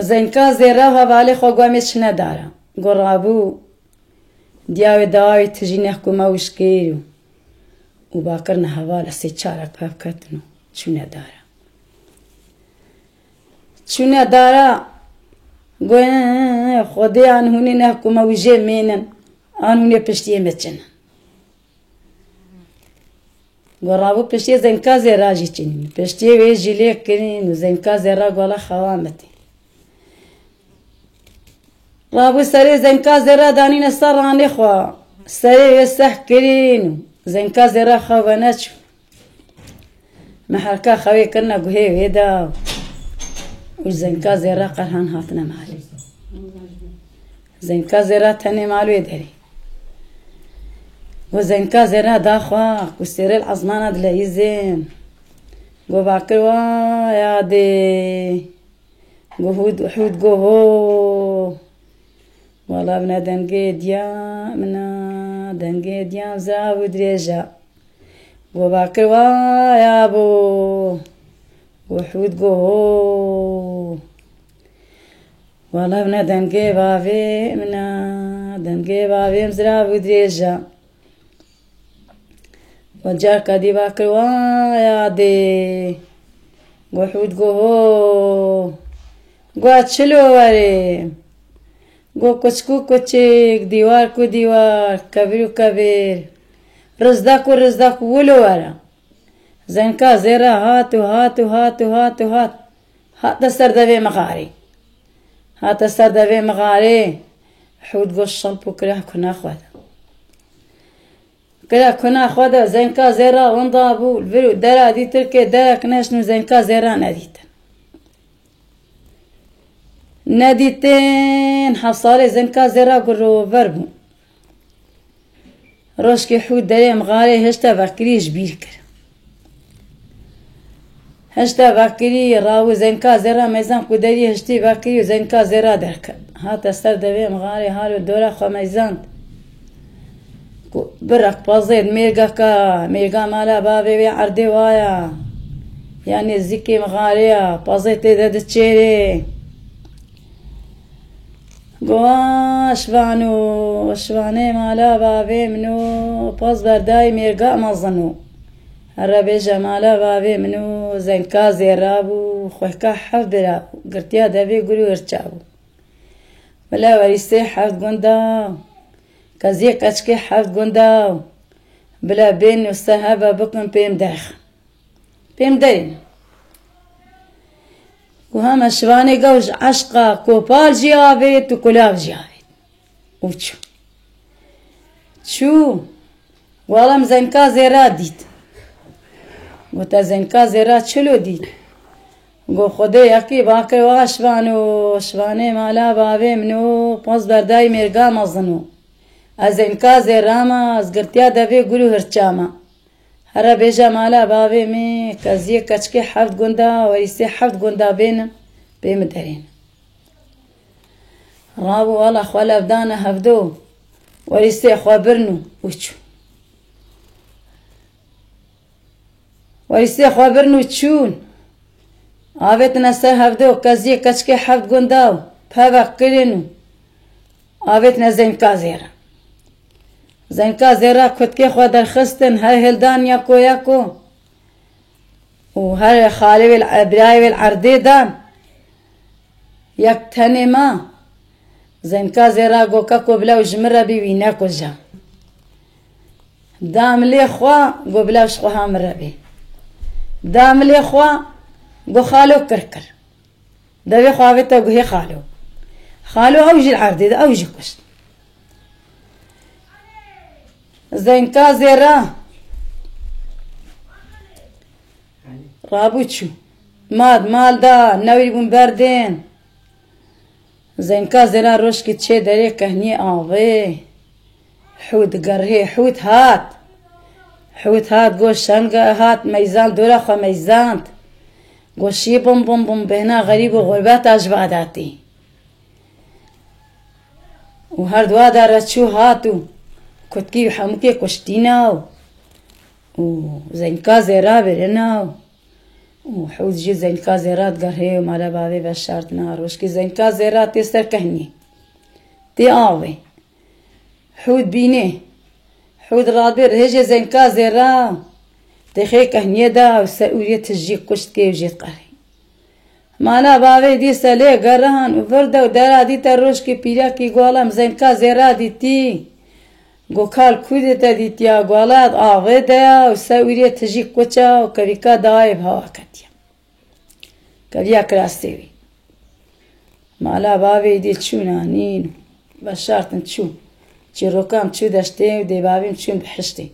وزنكا زيراها بالي خوغامش ندارا قرابو دياوي داوي تجي نحكو ما وشكيرو وباكرنا هوالا سيتشارك بابكتنو شو ندارا شو ندارا قوين خودي عن هوني نحكو ما وجي مينن عن هوني بشتيه متشن قرابو بشتيه زنكا زيرا جيتشنين بشتيه ويجي ليك كرين وزنكا زيرا قولا خوامتي رابو سري زنكا زيرا دانين السران إخوة سري يسح كرين زنكا زيرا خواناتشو محركا خوي كنا قهي ويدا وزنكا زيرا قرهان هاتنا مالي زنكا زيرا تاني مالو يدري وزنكا زيرا داخوا وسيري العظمانة دلايزين وباكروا يا دي قهود وحود قهو والله بنا دنقيد يا منا دنقيد يا زاو دريجا وباكروا يا بو وحود قهو والله بنا دنقي بابي منا دنقي بابي مزرا ودريجا والجاركا دي باكروا يا دي وحود قهو قوات شلو وري گو کچکو کچک دیوار کو دیوار کبیرو کبیر رزدک ولو ورا زنکا زیرا هاتو هاتو هاتو هاتو هات هات سردوی مغاري هات سردوی مغاري حود گو الشلبو كره كنا خوادا كره كنا خوادا زنكا زيرا وانضابو الفيرو درا دي تركي درا كناشنو زنكا زيرا ناديتا ناديتين حصالي زنكا زيرا قرو بربو روشكي حود داري مغاري هشتا باكري جبير كر هشتا باكري راو زنكا زيرا ميزان كوداري هشتي باكري وزنكا زيرا دركا هاتا سر دوي مغاري هالو دورا خو ميزان برك بازيد ميرقا مالا بابي وي عردي وايا يعني الزكي مغاريا بازيد تيدا تشيري قوا شواني مالا بابي منو باز برداي ميرقا مظنو الربيجة مالا بابي منو زنكا زيرابو خوحكا حف برابو قرتيا دابي قولو ارتشابو ولا وريسي حف قنداو كزي كاشكي حف قنداو بلا بين وستهابا بكم بيم داخل بيم دارين وهما شواني قوج عشقا كوبال جيابيت وكلاف جيابيت وشو شو والله مزنكا زيرات ديت قلت زنكا زيرات شلو ديت قو خدي يكي باكر واشوانو شواني مالا بابي منو پاس برداي ميرقا مظنو ازنكا زيراما ازقرتيا دابي قولو هرچاما هرا بيجا مالا بابي مي كزي كچكي حفت قندا وريسي حفت قندا بين مدارين رابو والله خوالا بدانا هفدو وريسي خوابرنو وچو وريسي خوابرنو چون آويتنا سر هفدو كزي كچكي حفت قنداو پاوه قرنو آويتنا زنكا زيرا زنكا زيرا كتكي خوا درخستن هر هلدان ياكو وهر خالي والعبراي والعردي دان يكتني ما زنكا زيرا قوكاكو بلا وجمرة بيويناكو جا دام لي خوا قو بلا وشخوها مربي دام لي خوا قو خالو كركر دابي خواويتا قو هي خالو اوجي العردي دا اوجي كشت زنكا زيرا رابوتشو مال دا ناوي بون بردين زنكا زيرا روشكي تشي داري كهني آغي حوت قرهي حوت هات قوش شنقا هات ميزان دورا خوا ميزانت قوشي بم بهنا غريب وغربات أجباداتي وهردوا دارتشو هاتو كتكي وحمكي كشتيناو وزنكا زيرا برناو وحوز جي زين كازيرات قرهي ومالا بابي بشارت نار وشكي زين كازيرات تستر كهني تي آوي حود بيني حود رادير هجي زين كازيرا تخي كهني دا وسأولية تجي كشت كي وجيت قرهي مالا بابي دي سالي قرهن وفردا ودارا دي تروش كي بيرا كي قولم زين كازيرا دي تي قوكال كودتا دي تيا قولاد آوي دا وسأولية تجي كوشا وكريكا دايب هوا كتيا كريا كراستيوي مالا بابي دي تشونا نينو بشارتن تشو چی روکام چو داشته و دی بابیم چون بحشتی